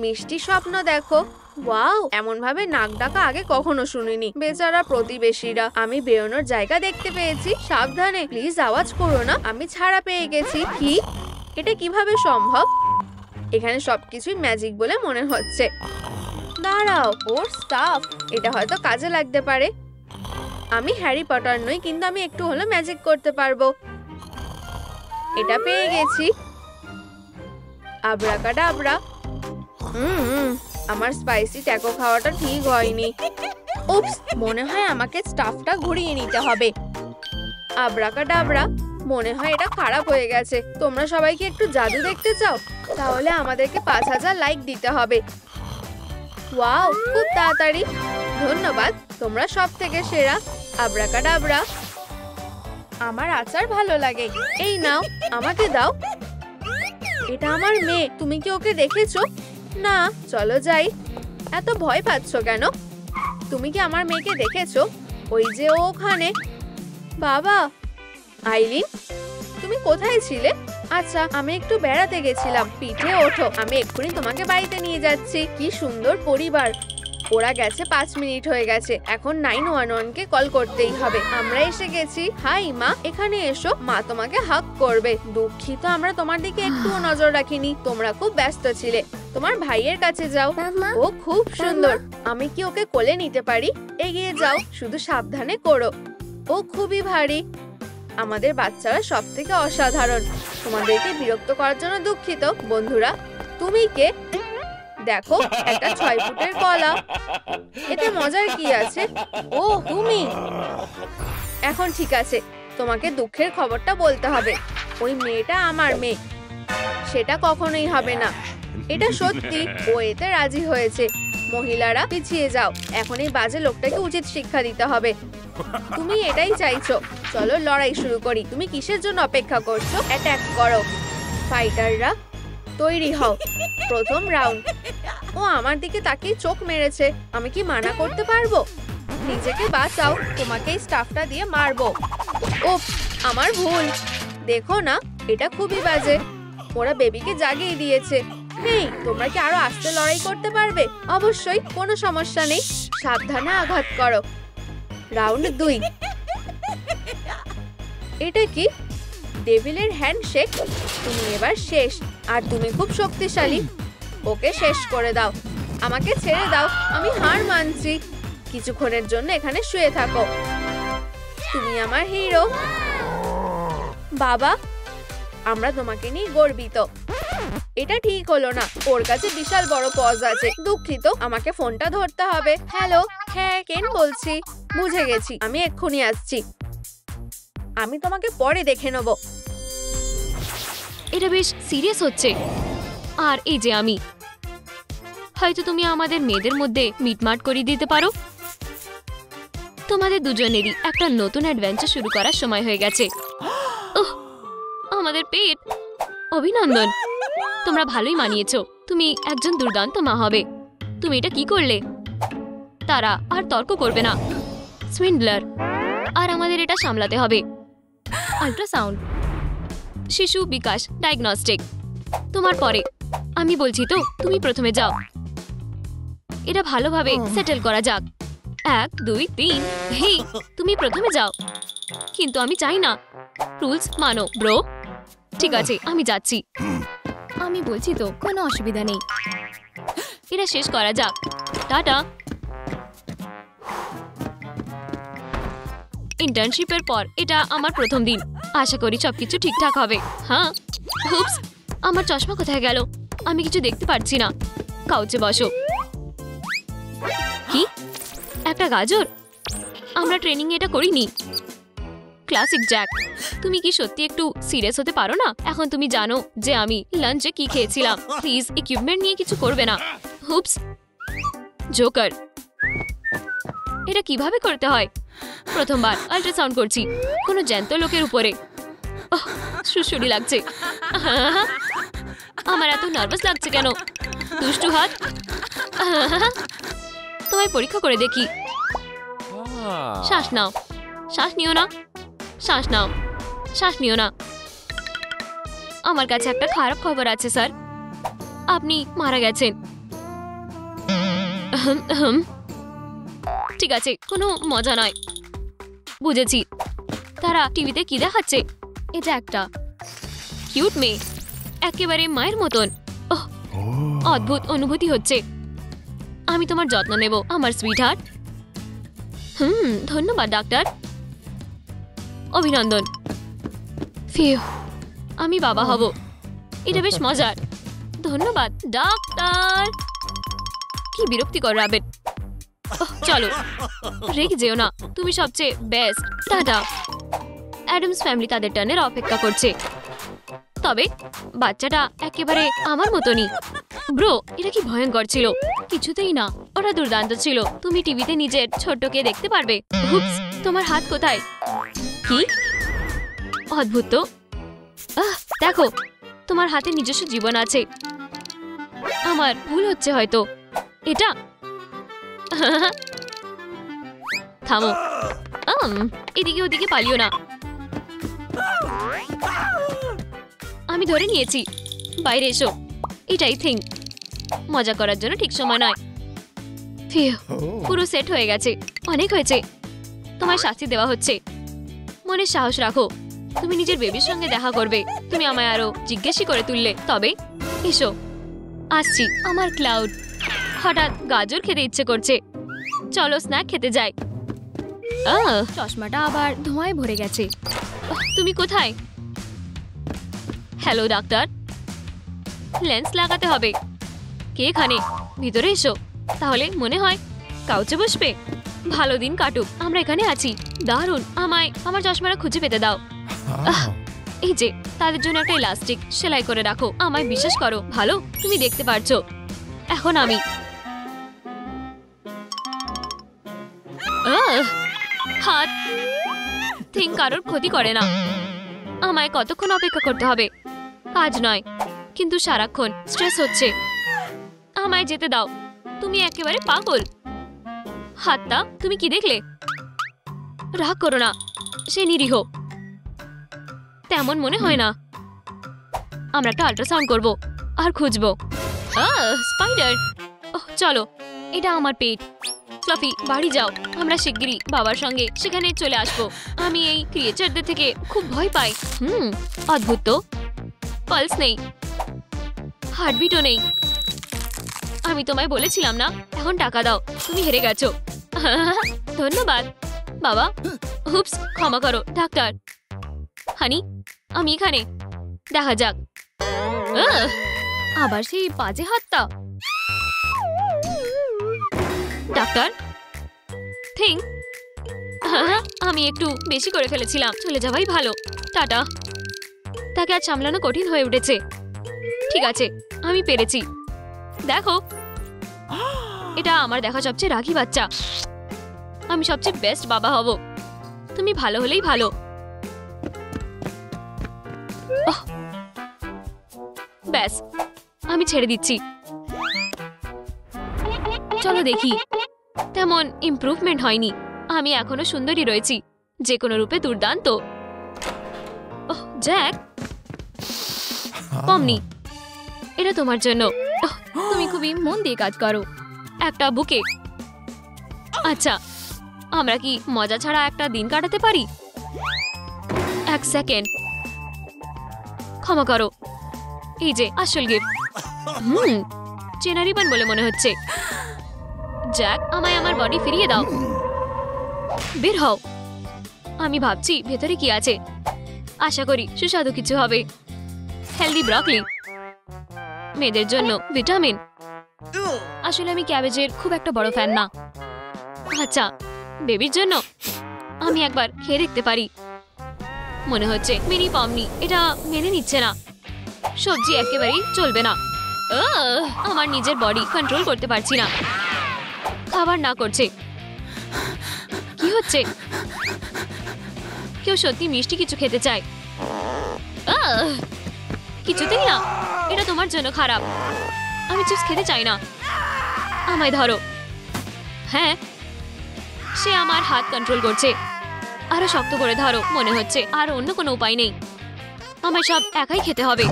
মিষ্টি স্বপ্ন দেখো। ওয়াও, এমন ভাবে নাক ডাকা আগে কখনো শুনিনি। বেচারা প্রতিবেশীরা। আমি বেরোনোর জায়গা দেখতে পেয়েছি। সাবধানে, প্লিজ আওয়াজ করো না। আমি ছাড়া পেয়ে গেছি। কি? এটা কিভাবে সম্ভব? এখানে সবকিছুই ম্যাজিক বলে মনে হচ্ছে। দাঁড়াও, ওর স্টাফ। এটা হয়তো কাজে লাগতে পারে। আমি হ্যারি পটার নই, কিন্তু আমি একটু হলো ম্যাজিক করতে পারবো। এটা পেয়ে গেছি। আবরাকাডাবরা। আমার স্পাইসি ট্যাকো খাওয়াটা ঠিক হয়নি। উপস, মনে হয় আমাকে স্টাফটা ঘুরিয়ে নিতে হবে। আবরাকাডাবরা। মনে হয় এটা খারাপ হয়ে গেছে। তোমরা সবাই কি একটু জাদু দেখতে চাও? তাহলে আমাদেরকে 5000 লাইক দিতে হবে। ওয়াও, খুব তাড়াতাড়ি। ধন্যবাদ, তোমরা সব থেকে সেরা। আবরাকাডাবরা। আমার আচার ভালো লাগে। এই নাও, আমাকে দাও। এটা আমার মেয়ে। তুমি কি ওকে দেখেছো? না, চলো যাই। এত ভয় পাচ্ছ কেন? তুমি কি আমার মেয়েকে দেখেছো? ওই যে ও ওখানে। বাবা। আইলিন, তুমি কোথায় ছিলে? আচ্ছা, আমি একটু বেড়াতে গেছিলাম। পিঠে ওঠো, আমি এক্ষুনি তোমাকে বাড়িতে নিয়ে যাচ্ছি। কি সুন্দর পরিবার। ওরা গেছে 5 মিনিট হয়ে গেছে। এখন 911 কে কল করতেই হবে। আমরা এসে গেছি। হাই মা, এখানে এসো। মা তোমাকে হাগ করবে। দুঃখিত, আমরা তোমার দিকে একটুও নজর রাখিনি। তোমরা খুব ব্যস্ত ছিলে। তোমার ভাইয়ের কাছে যাও। ও খুব সুন্দর। আমি কি ওকে কোলে নিতে পারি? এগিয়ে যাও, শুধু সাবধানে করো। ও খুবই ভারী। আমাদের বাচ্চারা সব থেকে অসাধারণ। তোমাদেরকে বিরক্ত করার জন্য দুঃখিত। বন্ধুরা, তুমি কে? দেখো, একটা 6 ফুটের কলা। এতে মজার কি আছে? ও তুমি। এখন ঠিক আছে, তোমাকে দুঃখের খবরটা বলতে হবে। ওই মেয়েটা আমার মেয়ে। সেটা কখনোই হবে না। এটা সত্যি। ও এতে রাজি হয়েছে। মহিলারা পিছিয়ে যাও। এখন এই বাজে লোকটাকে উচিত শিক্ষা দিতে হবে। তুমি এটাই চাইছো। চলো লড়াই শুরু করি। তুমি কিসের জন্য অপেক্ষা করছো? অ্যাটাক করো। ফাইটাররা তৈরি হও। প্রথম রাউন্ড। ও আমার দিকে তাকিয়ে চোখ মেরেছে। আমি কি মানা করতে পারবো? নিজেকে বাঁচাও, তোমাকে এই স্টাফটা দিয়ে মারবো। ওহ, আমার ভুল। দেখো না, এটা খুবই বাজে। ওরা বেবিকে জাগিয়ে দিয়েছে। হেই, তোমরা কি আরো আস্তে লড়াই করতে পারবে? অবশ্যই, কোনো সমস্যা নেই। সাবধানে আঘাত করো। রাউন্ড 2। এটা কি? ডেভিলের হ্যান্ডশেক। তুমি এবার শেষ। আর তুমি খুব শক্তিশালী। ওকে শেষ করে দাও। আমাকে ছেড়ে দাও, আমি হার মানছি। কিছুক্ষণের জন্য এখানে শুয়ে থাকো। তুমি আমার হিরো। বাবা, আমরা তোমাকে নিয়ে গর্বিত। এটা ঠিক হলো না। ওর কাছে বিশাল বড় পজ আছে। দুঃখিত, আমাকে ফোনটা ধরতে হবে। হ্যালো। হ্যাঁ, কেন বলছি। বুঝে গেছি, আমি এক্ষুনি আসছি। আমি তোমাকে পরে দেখে নেব। এটা বেশ সিরিয়াস হচ্ছে। আর এই যে আমি, হয়তো তুমি আমাদের মেয়েদের মধ্যে মিটমাট করিয়ে দিতে পারো। তোমাদের দুজনেরই একটা নতুন অ্যাডভেঞ্চার শুরু করার সময় হয়ে গেছে। ওহ, আমাদের পেট। অভিনন্দন, তোমরা ভালোই মানিয়েছো। তুমি একজন দুর্দান্ত মা হবে। তুমি এটা কি করলে? তারা আর তর্ক করবে না। সুইন্ডলার। আর আমাদের এটা সামলাতে হবে। আল্ট্রাসাউন্ড, শিশু বিকাশ ডায়াগনস্টিক। তোমার পরে। আমি বলছি তো, তুমি প্রথমে যাও। এটা ভালোভাবে সেটেল করা যাক। 1 2 3। হেই, তুমি প্রথমে যাও। কিন্তু আমি চাই না। রুলস মানো ব্রো। ঠিক আছে, আমি যাচ্ছি। আমি বলছি তো, কোনো অসুবিধা নেই। এটা শেষ করা যাক। টাটা। ইন্টার্নশিপের পর এটা আমার প্রথম দিন। আশা করি সবকিছু ঠিকঠাক হবে। হ্যাঁ। হুপস, আমার চশমা কোথায় গেল? আমি কিছু দেখতে পাচ্ছি না। কাউচে বসো। কি? একটা গাজর? আমরা ট্রেনিং এটা করিনি। ক্লাসিক জ্যাক, তুমি কি সত্যি একটু সিরিয়াস হতে পারো না? এখন তুমি জানো যে আমি লাঞ্চে কি খেয়েছিলাম। প্লিজ ইকুইপমেন্ট নিয়ে কিছু করবে না। হুপস। জোকার, এটা কিভাবে করতে হয়? প্রথমবার আল্ট্রাসাউন্ড করছি কোনো জ্যান্ত লোকের উপরে। সুড়সুড়ি লাগছে। আমার এত নার্ভাস লাগছে কেন? দুষ্টু হাত। তোমায় পরীক্ষা করে দেখি। শ্বাস নাও। শ্বাস নিও না। শ্বাস নাও। শ্বাস নিও না। আমার কাছে একটা খারাপ খবর আছে স্যার। আপনি মারা গেছেন। ঠিক আছে, কোনো মজা নয়। বুঝেছি। তারা টিভিতে কি দেখাচ্ছে? এটা একটা কিউট মেয়ে, একেবারে মায়ের মতন। ওহ, অদ্ভুত অনুভূতি হচ্ছে। আমি তোমার যত্ন নেব, আমার সুইট হার্ট। ধন্যবাদ ডাক্তার। অভিনন্দন। ফিউ, আমি বাবা হব। এটা বেশ মজার। ধন্যবাদ ডাক্তার। কি বিরক্তিকর রাবেট। চলো, রেগে যেও না। তুমি সবচেয়ে বেস্ট। টাটা। অ্যাডামস ফ্যামিলি তাদের টার্নের অপেক্ষা করছে। তবে বাচ্চাটা একেবারে আমার মতনই। ব্রো, এটা কি ভয়ঙ্কর ছিল? কিছুতেই না, ওরা দুর্দান্ত ছিল। তুমি টিভিতে নিজের ছোট্টকে দেখতে পারবে। হুপস, তোমার হাত কোথায়? কি অদ্ভুত তো। দেখো, তোমার হাতে নিজস্ব জীবন আছে। আমার ভুল হচ্ছে হয়তো। এটা থামো। এদিকে ওদিকে পালিও না। আমি ধরে নিয়েছি। বাইরে এসো। এটাই থিং। মজা করার জন্য ঠিক সময় নয়। পুরো সেট হয়ে গেছে। অনেক হয়েছে। তোমায় শাস্তি দেওয়া হচ্ছে। মনে সাহস রাখো। তুমি নিজের বেবির সঙ্গে দেখা করবে। তুমি আমায় আরো জিজ্ঞেসই করে তুললে। তবে এসো। আসছি। আমার ক্লাউড। হঠাৎ গাজর খেতে ইচ্ছে করছে। চলো স্ন্যাক খেতে যাই। চশমাটা আবার ধোঁয়ায় ভরে গেছে। তুমি কোথায়? Hello doctor. লেন্স লাগাতে হবে। কে এখানে? ভিতরে এসো। তাহলে মনে হয় কাউচে বসবে। ভালো দিন কাটুক। আমরা এখানে আছি। দারুণ। আমায় আমার চশমাটা খুঁজে পেতে দাও। এই যে, তাদের জন্য একটা ইলাস্টিক সেলাই করে রাখো। আমায় বিশ্বাস করো। ভালো, তুমি দেখতে পারছো। এখন আমি হাত থিং কারোর ক্ষতি করে না। আমায় কতক্ষণ অপেক্ষা করতে হবে? কাজ নয়, কিন্তু সারাক্ষণ স্ট্রেস হচ্ছে। আমায় যেতে দাও। তুমি একেবারে পাগল। হাতটা তুমি কি দেখলে? রাগ করো না, সে নিরীহ। তেমন মনে হয় না। আমরা একটা আল্ট্রাসাউন্ড করব আর খুঁজবো। স্পাইডার। চলো, এটা আমার পেট। ফ্লাফি, বাড়ি যাও। আমরা শিগগিরই বাবার সঙ্গে সেখানে চলে আসবো। আমি এই ক্রিয়েচারদের থেকে খুব ভয় পাই। অদ্ভুত তো। পালস নেই, হার্টবিটও নেই। আমি তোমায় বলেছিলাম না। এখন টাকা দাও। তুমি হেরে গেছো। ধন্যবাদ বাবা। হুপস, ক্ষমা করো ডাক্তার। হানি, আমি এখানে। দেখা যাক। আবার সেই বাজে হাতটা। ডাক্তার থিং, আমি একটু বেশি করে ফেলেছিলাম। চলে যাওয়াই ভালো। টাটা। তাকে আজ সামলানো কঠিন হয়ে উঠেছে। ঠিক আছে, আমি পেরেছি। দেখো, এটা আমার দেখা সবচেয়ে রাগী বাচ্চা। আমি সবচেয়ে বেস্ট বাবা হব। তুমি ভালো হলেই ভালো। ব্যাস, আমি ছেড়ে দিচ্ছি। চলো দেখি তেমন ইমপ্রুভমেন্ট হয়নি। আমি এখনো সুন্দরী রয়েছি, যে কোনো রূপে দুর্দান্ত। ওহ জ্যাক, পমনি, এটা তোমার জন্য। তুমি খুবই মন দিয়ে কাজ করো। একটা বুকে। আচ্ছা, আমরা কি মজা ছাড়া একটা দিন কাটাতে পারি? এক সেকেন্ড, ক্ষমা করো, এই যে আসল গিফট। চেনা রিবন বলে মনে হচ্ছে। জ্যাক, আমায় আমার বডি ফিরিয়ে দাও। বের হও। আমি ভাবছি ভেতরে কি আছে। আশা করি সুস্বাদু কিছু হবে। হেলদি ব্রকলি, মেয়েদের জন্য ভিটামিন। আসলে আমি ক্যাবেজের খুব একটা বড় ফ্যান না। আচ্ছা, বেবির জন্য আমি একবার খেয়ে দেখতে পারি। মনে হচ্ছে মিনি পমনি এটা মেনে নিচ্ছে না। সবজি একেবারেই চলবে না। আমার নিজের বডি কন্ট্রোল করতে পারছি না। খাবার না করছে। কি হচ্ছে? কেউ সত্যি মিষ্টি কিছু খেতে চায়? কিছুতেই না। এটা তোমার জন্য খারাপ। আমি চিপস খেতে চাই না। আমায় ধরো। হ্যাঁ, সে আমার হাত কন্ট্রোল করছে। আরো শক্ত করে ধরো। মনে হচ্ছে আর অন্য কোনো উপায় নেই। আমায় সব একাই খেতে হবে।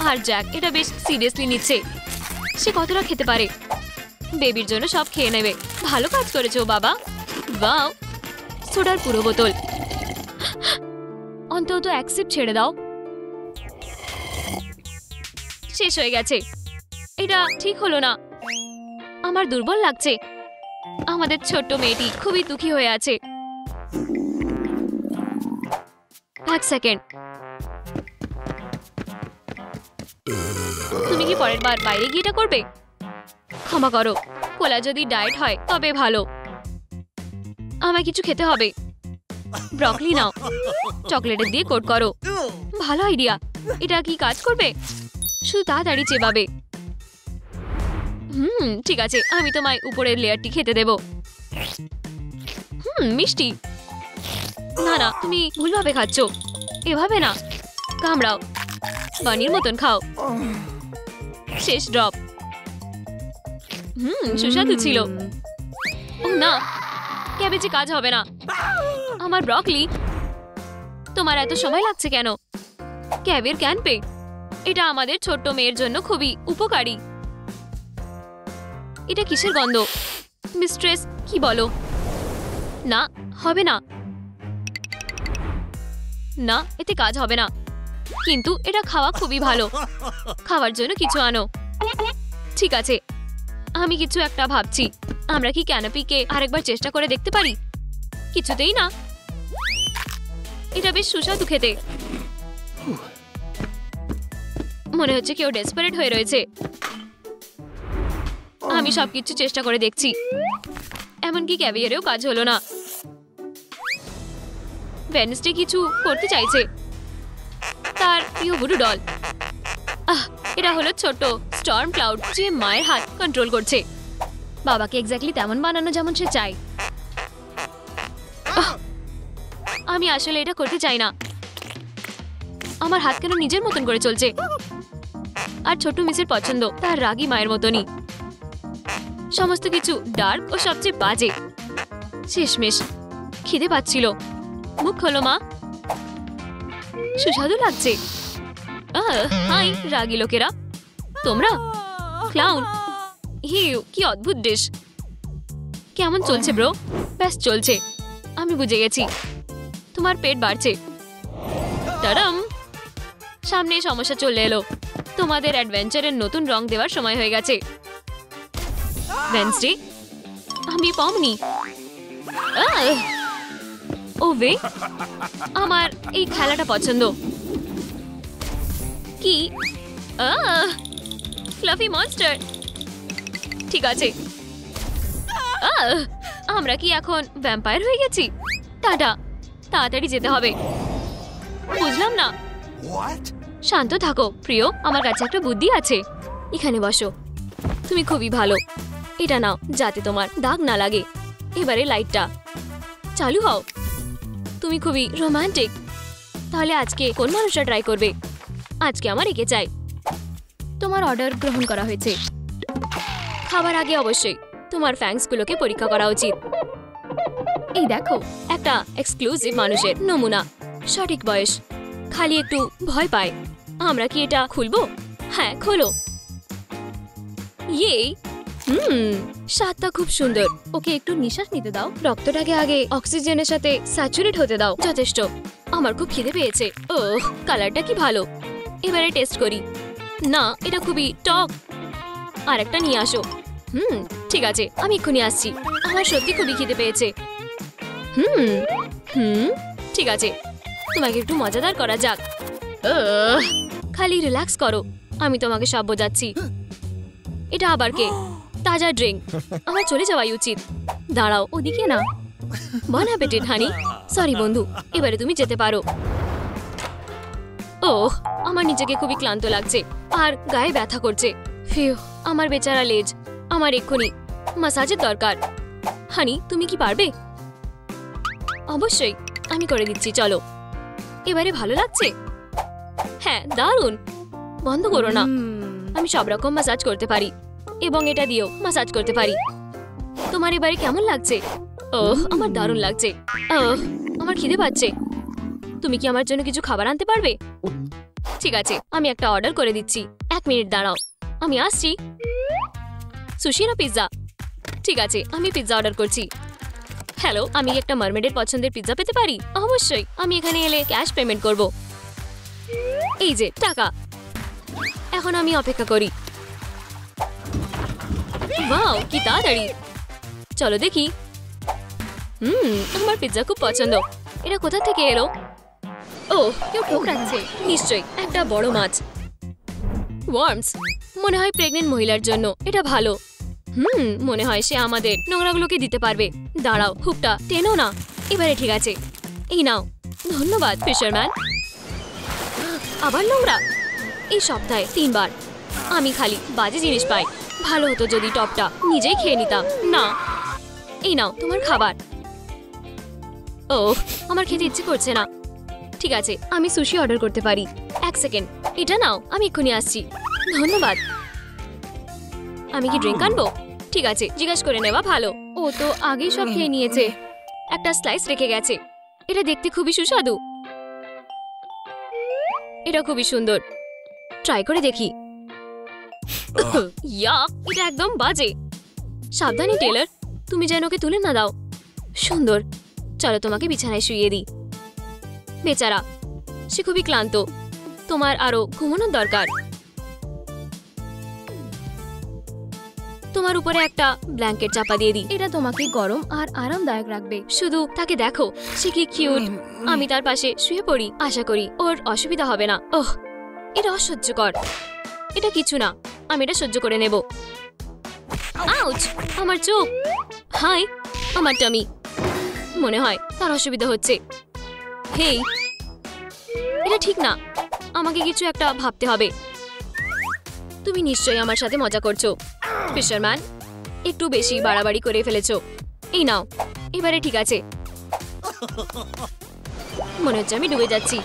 আর জ্যাক এটা বেশ সিরিয়াসলি নিচ্ছে। সে কতটা খেতে পারে? বেবির জন্য সব খেয়ে নেবে। ভালো কাজ করেছো বাবা। ওয়াও, সোডার পুরো বোতল। অন্তত এক সিপ ছেড়ে দাও। শেষ হয়ে গেছে। এটা ঠিক হলো না। আমার দুর্বল লাগছে। আমাদের ছোট্ট মেয়েটি খুবই দুঃখী হয়ে আছে। এক সেকেন্ড, তুমি কি পরের বার বাইরে গিয়ে এটা করবে? ক্ষমা করো, কোলা যদি ডায়েট হয় তবে ভালো। আমায় কিছু খেতে হবে। ব্রকলি নাও, চকলেটের দিয়ে কোট করো। ভালো আইডিয়া। এটা কি কাজ করবে? শুধু তাড়াতাড়ি চেবাবে। ঠিক আছে, আমি তোমায় উপরের লেয়ারটি খেতে দেব। মিষ্টি। না না, তুমি ভুলভাবে খাচ্ছ। এভাবে না, কামড়াও। বানির মতন খাও। শেষ ড্রপ। সুস্বাদু ছিল। ও না, ক্যাবেজে কাজ হবে না। আমার ব্রকলি। তোমার এত সময় লাগছে কেন? ক্যাবের ক্যাম্পে এটা আমাদের ছোট্ট মেয়ের জন্য খুবই উপকারী। এটা কিসের গন্ধ? মিস্ট্রেস, কি বলো? না, হবে না। না, এতে কাজ হবে না। কিন্তু এটা খাওয়া খুবই ভালো। খাওয়ার জন্য কিছু আনো। ঠিক আছে, আমি কিছু একটা ভাবছি। আমরা কি ক্যানোপিকে আরেকবার চেষ্টা করে দেখতে পারি? কিছুতেই না। এটা বেশ সুস্বাদু খেতে। মনে হচ্ছে কেউ ডেসপারেট হয়ে রয়েছে। আমি সবকিছু চেষ্টা করে দেখছি, এমনকি ক্যাভিয়ারেও কাজ হলো না। ভেনসডে কিছু করতে চাইছে। তার প্রিয় বুড়ো ডল। এটা হলো ছোট স্টর্ম ক্লাউড, যে মায়ের হাত কন্ট্রোল করছে। বাবাকে এক্স্যাক্টলি তেমন বানানো যেমন সে চায়। আমি আসলে এটা করতে চাই না। আমার হাত কেন নিজের মতন করে চলছে। আর ছোট মিসের পছন্দ তার রাগী মায়ের মতনই। সমস্ত কিছু ডার্ক ও সবচেয়ে বাজে। শেষমেশ খিদে পাচ্ছিল। মুখ খোলো মা। সুস্বাদু লাগছে। হাই রাগী লোকেরা, তোমরা ক্লাউন। হিউ, কি অদ্ভুত ডিশ। কেমন চলছে ব্রো? ব্যাস চলছে। আমি বুঝে গেছি, তোমার পেট বাড়ছে। টাডাম, সামনে সমস্যা চলে এলো। তোমাদের অ্যাডভেঞ্চারের নতুন রং দেওয়ার সময় হয়ে গেছে। ওয়েডনেসডে, আমি পমনি। ওবে, আমার এই খেলাটা পছন্দ। কি? Fluffy monster. ঠিক আছে, আমরা কি এখন ভ্যাম্পায়ার হয়ে গেছি? টাটা, তাড়াতাড়ি যেতে হবে। বুঝলাম না। শান্ত থাকো প্রিয়, আমার কাছে একটা বুদ্ধি আছে। এখানে বসো। তুমি খুবই ভালো। এটা নাও যাতে তোমার দাগ না লাগে। এবারে লাইটটা চালু হও। তুমি খুবই রোমান্টিক। তাহলে আজকে কোন মানুষটা ট্রাই করবে? আজকে আমার একে চাই। তোমার অর্ডার গ্রহণ করা হয়েছে। খাবার আগে অবশ্যই তোমার ফ্যাংস গুলোকে পরীক্ষা করা উচিত। এই দেখো, একটা এক্সক্লুসিভ মানুষের নমুনা, সঠিক বয়স, খালি একটু ভয় পায়। আমরা কি এটা খুলবো? হ্যাঁ, খোলো। ইয়ে, স্বাদটা খুব সুন্দর। ওকে একটু নিঃশ্বাস নিতে দাও। রক্তটাকে আগে অক্সিজেনের সাথে স্যাচুরেট হতে দাও। যথেষ্ট। আমার খুব খিদে পেয়েছে। ওহ, কালারটা কি ভালো। এবারে টেস্ট করি। না, এটা খুবই টক। আর একটা নিয়ে আসো। ঠিক আছে, আমি এক্ষুনি আসছি। আমার সত্যি খুবই খিদে পেয়েছে। ঠিক আছে, তোমাকে একটু মজাদার করা যাক। খালি রিল্যাক্স করো, আমি তোমাকে সব বোঝাচ্ছি। এটা আবার কে? তাজা ড্রিঙ্ক। আমার চলে যাওয়াই উচিত। দাঁড়াও, ওদিকে না। বন অ্যাপেটিট হানি। সরি বন্ধু, এবারে তুমি যেতে পারো। ওহ, আমার নিজেকে খুবই ক্লান্ত লাগছে আর গায়ে ব্যথা করছে। ফিউ, আমার বেচারা লেজ। আমার এক্ষুনি মাসাজের দরকার। হানি, তুমি কি পারবে? অবশ্যই, আমি করে দিচ্ছি, চলো। এবারে ভালো লাগছে? হ্যাঁ, দারুণ। বন্ধ করো না। আমি সব রকম মাসাজ করতে পারি এবং এটা দিয়েও মাসাজ করতে পারি। তোমার এবারে কেমন লাগছে? ওহ, আমার দারুণ লাগছে। ওহ, আমার খিদে পাচ্ছে। তুমি কি আমার জন্য কিছু খাবার আনতে পারবে? ঠিক আছে, আমি একটা অর্ডার করে দিচ্ছি। 1 মিনিট দাঁড়াও, আমি আসছি। সুশি না পিৎজা? ঠিক আছে, আমি পিৎজা অর্ডার করছি। হ্যালো, আমি একটা মারমেডের পছন্দের পিৎজা পেতে পারি? অবশ্যই, আমি এখানে এলে ক্যাশ পেমেন্ট করব। এই যে টাকা। এখন আমি অপেক্ষা করি। ওয়াও, কি তাড়াতাড়ি। চলো দেখি। আমার পিৎজা খুব পছন্দ। এটা কোথা থেকে এলো? ওহ, কেউ ঠোকরাচ্ছে। নিশ্চয়ই একটা বড় মাছ। ওয়ার্মস। মনে হয় প্রেগনেন্ট মহিলার জন্য এটা ভালো। মনে হয় সে আমাদের নোংরাগুলোকে দিতে পারবে। দাঁড়াও, হুকটা টেনো না। এবারে ঠিক আছে। এই নাও। ধন্যবাদ ফিশারম্যান। আবার নোংরা। এই সপ্তাহে 3 বার আমি খালি বাজে জিনিস পাই। ভালো হতো যদি টপটা নিজেই খেয়ে নিতাম। না, এই নাও তোমার খাবার। ওহ, আমার খেতে ইচ্ছে করছে না। ঠিক আছে, আমি সুশি অর্ডার করতে পারি। 1 সেকেন্ড, এটা নাও, আমি এক্ষুনি আসছি। ধন্যবাদ। আমি কি ড্রিঙ্ক আনবো? ঠিক আছে, জিজ্ঞাসা করে নেওয়া ভালো। ও তো আগেই সব খেয়ে নিয়েছে। একটা স্লাইস রেখে গেছে। এটা দেখতে খুবই সুস্বাদু। এটা খুবই সুন্দর। ট্রাই করে দেখি। ইয়া, এটা একদম বাজে। সাবধানে টেলর, তুমি যেন ওকে তুলে না দাও। সুন্দর। চলো তোমাকে বিছানায় শুইয়ে দিই। বেচারা, সে খুবই ক্লান্ত। তোমার আরো ঘুমানোর দরকার। তোমার উপরে একটা ব্ল্যাঙ্কেট চাপা দিয়ে দিই। এটা তোমাকে গরম আর আরামদায়ক রাখবে। শুধু তাকে দেখো, সে কি কিউট। আমি তার পাশে শুয়ে পড়ি। আশা করি ওর অসুবিধা হবে না। ওহ, এটা অসহ্যকর। এটা কিছু না, আমি এটা সহ্য করে নেব। আউচ, আমার চোখ। হাই, আমার টামি। মনে হয় তার অসুবিধা হচ্ছে। হেই, এটা ঠিক না। আমাকে কিছু একটা ভাবতে হবে। তুমি নিশ্চয়ই আমার সাথে মজা করছো ফিশারম্যান। একটু বেশি বাড়াবাড়ি করে ফেলেছো। এই নাও, এবারে ঠিক আছে। মনে হচ্ছে আমি ডুবে যাচ্ছি।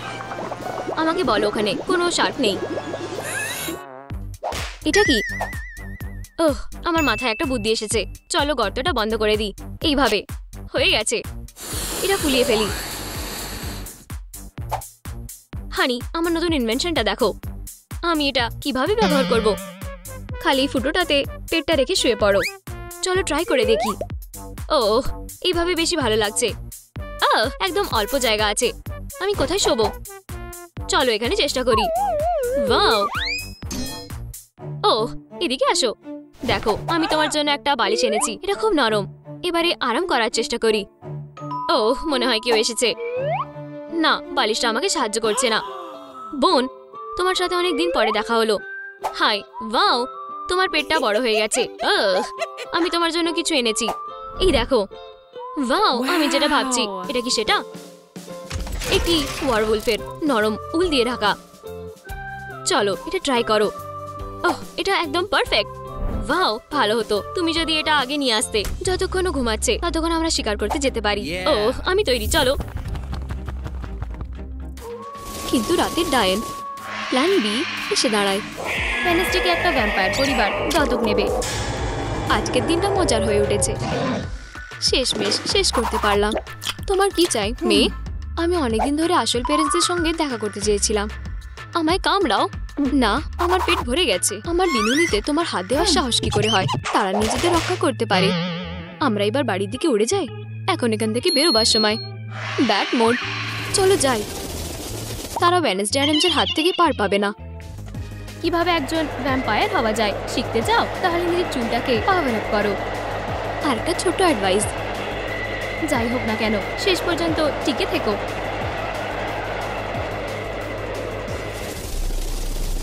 আমাকে বলো, ওখানে কোনো শার্ক নেই? এটা কি? ওহ, আমার মাথায় একটা বুদ্ধি এসেছে। চলো গর্তটা বন্ধ করে দিই। এইভাবে হয়ে গেছে। এটা ফুলিয়ে ফেলি। হানি, আমার নতুন ইনভেনশনটা দেখো। আমি এটা কিভাবে ব্যবহার করব? খালি ফুটোটাতে পেটটা রেখে শুয়ে পড়ো। চলো ট্রাই করে দেখি। ওহ, এইভাবে বেশি ভালো লাগছে। একদম অল্প জায়গা আছে। আমি কোথায় শোবো? চলো এখানে চেষ্টা করি। ওয়াও, ওহ, এদিকে আসো। দেখো, আমি তোমার জন্য একটা বালিশ এনেছি। এটা খুব নরম। এবারে আরাম করার চেষ্টা করি। ওহ, মনে হয় কেউ এসেছে। না, বালিশটা আমাকে সাহায্য করছে না। বোন, তোমার সাথে অনেক দিন পরে দেখা হলো। হাই। ওয়াও, তোমার পেটটা বড় হয়ে গেছে। আমি তোমার জন্য কিছু এনেছি। এই দেখো। ওয়াও, আমি যেটা ভাবছি, এটা কি সেটা? একটি ওয়ারউলফের নরম উল দিয়ে ঢাকা। চলো এটা ট্রাই করো। ওহ, এটা একদম পারফেক্ট। ওয়াও, ভালো হতো তুমি যদি এটা আগে নিয়ে আসতে। যতক্ষণ ও ঘুমাচ্ছে ততক্ষণ আমরা শিকার করতে যেতে পারি। ওহ, আমি তৈরি, চলো। কিন্তু রাতের ডায়েন প্ল্যান বি এসে দাঁড়ায়। ভেনেসডেকে একটা ভ্যাম্পায়ার পরিবার দত্তক নেবে। আজকের দিনটা মজার হয়ে উঠেছে। শেষমেশ শেষ করতে পারলাম। তোমার কি চাই মেয়ে? আমি অনেকদিন ধরে আসল প্যারেন্টসদের সঙ্গে দেখা করতে চেয়েছিলাম। আমায় কামড়াও না, আমার পেট ভরে গেছে। আমার বিনুনিতে তোমার হাত দেওয়ার সাহস কি করে হয়? তারা নিজেদের রক্ষা করতে পারে। আমরা এবার বাড়ির দিকে উড়ে যাই। এখন এখান থেকে বেরোবার সময়। ব্যাড মোড, চলো যাই। তারা ওয়েডনেসডে অ্যাডামসের হাত থেকে পার পাবে না। কিভাবে একজন ভ্যাম্পায়ার হওয়া যায় শিখতে চাও? তাহলে নিজের চুলটাকে পাওয়ার আপ করো। আর একটা ছোট অ্যাডভাইস, যাই হোক না কেন শেষ পর্যন্ত টিকে থেকো।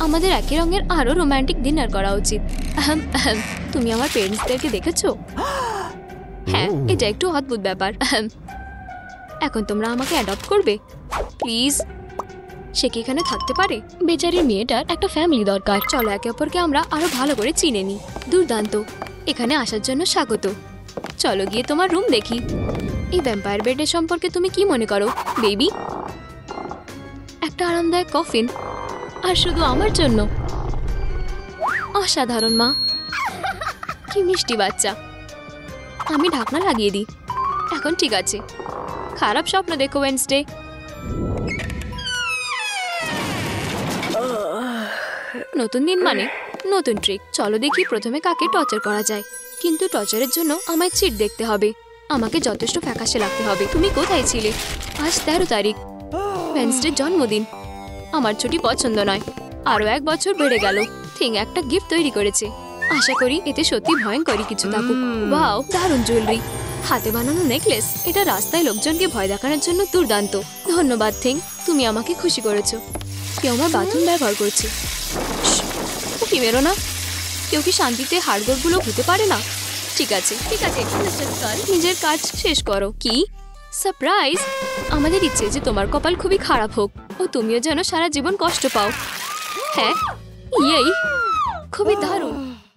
আমাদের একই রঙের আরো রোমান্টিক ডিনার করা উচিত। আহম, আহম। তুমি আমার পেরেন্টসদেরকে দেখেছো? হ্যাঁ, এটা একটু অদ্ভুত ব্যাপার। আহম। এখন তোমরা আমাকে অ্যাডপ্ট করবে প্লিজ? সে কি এখানে থাকতে পারে? বেচারির মেয়েটার একটা ফ্যামিলি দরকার। চলো একে অপরকে আমরা আরো ভালো করে চিনে নিই। দুর্দান্ত, এখানে আসার জন্য স্বাগত। চলো গিয়ে তোমার রুম দেখি। এই ভ্যাম্পায়ার বেডের সম্পর্কে তুমি কি মনে করো বেবি? একটা আরামদায়ক কফিন, আর শুধু আমার জন্য। অসাধারণ মা, কি মিষ্টি বাচ্চা। আমি ঢাকনা লাগিয়ে দিই। এখন ঠিক আছে। খারাপ স্বপ্ন দেখো ওয়েডনেসডে। নতুন দিন মানে নতুন ট্রিক। চলো দেখি প্রথমে কাকে টর্চার করা যায়। কিন্তু টর্চারের জন্য আমায় চিট দেখতে হবে। আমাকে যথেষ্ট ফ্যাকাশে লাগতে হবে। তুমি কোথায় ছিলে? আজ 13 তারিখ, ওয়েডনেসডের জন্মদিন। আমার ছুটি পছন্দ নয়। আরো 1 বছর বেড়ে গেল। থিং একটা গিফট তৈরি করেছে। আশা করি এতে সত্যি ভয়ঙ্করী কিছু থাকুক। ওয়াও, দারুণ জুয়েলারি। হাতে বানানো নেকলেস। এটা রাস্তায় লোকজনকে ভয় দেখানোর জন্য দুর্দান্ত। ধন্যবাদ থিং, তুমি আমাকে খুশি করেছো। কেউ আমার বাথরুম ব্যবহার করছে। কি বেরো না। কেউ কি শান্তিতে হাড়গোড়গুলো হতে পারে না? ঠিক আছে ঠিক আছে, নিজের কাজ শেষ করো। কি সারপ্রাইজ! আমাদের ইচ্ছে যে তোমার কপাল খুবই খারাপ হোক ও তুমিও যেন সারা জীবন কষ্ট পাও। হ্যাঁ, ইয়েই খুবই দারুণ।